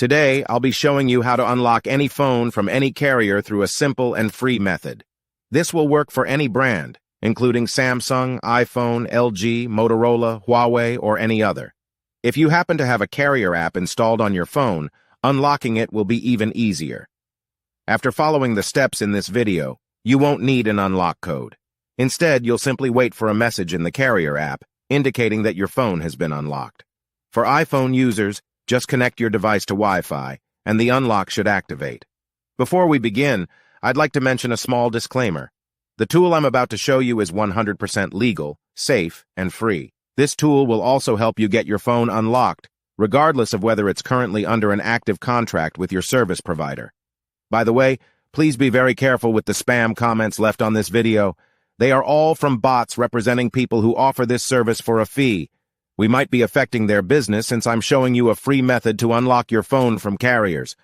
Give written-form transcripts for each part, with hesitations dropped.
Today, I'll be showing you how to unlock any phone from any carrier through a simple and free method. This will work for any brand, including Samsung, iPhone, LG, Motorola, Huawei, or any other. If you happen to have a carrier app installed on your phone, unlocking it will be even easier. After following the steps in this video, you won't need an unlock code. Instead, you'll simply wait for a message in the carrier app indicating that your phone has been unlocked. For iPhone users, just connect your device to Wi-Fi, and the unlock should activate. Before we begin, I'd like to mention a small disclaimer. The tool I'm about to show you is 100% legal, safe, and free. This tool will also help you get your phone unlocked, regardless of whether it's currently under an active contract with your service provider. By the way, please be very careful with the spam comments left on this video. They are all from bots representing people who offer this service for a fee. We might be affecting their business since I'm showing you a free method to unlock your phone from carriers.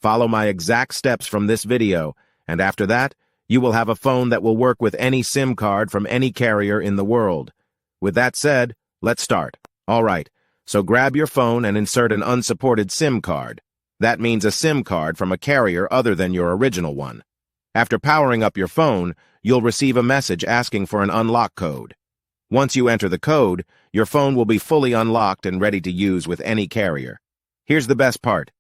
Follow my exact steps from this video, and after that, you will have a phone that will work with any SIM card from any carrier in the world. With that said, let's start. All right, so grab your phone and insert an unsupported SIM card. That means a SIM card from a carrier other than your original one. After powering up your phone, you'll receive a message asking for an unlock code. Once you enter the code, your phone will be fully unlocked and ready to use with any carrier. Here's the best part.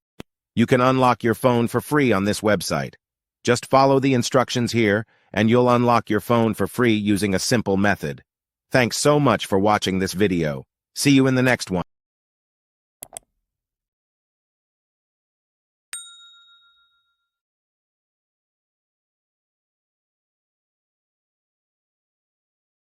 You can unlock your phone for free on this website. Just follow the instructions here, and you'll unlock your phone for free using a simple method. Thanks so much for watching this video. See you in the next one.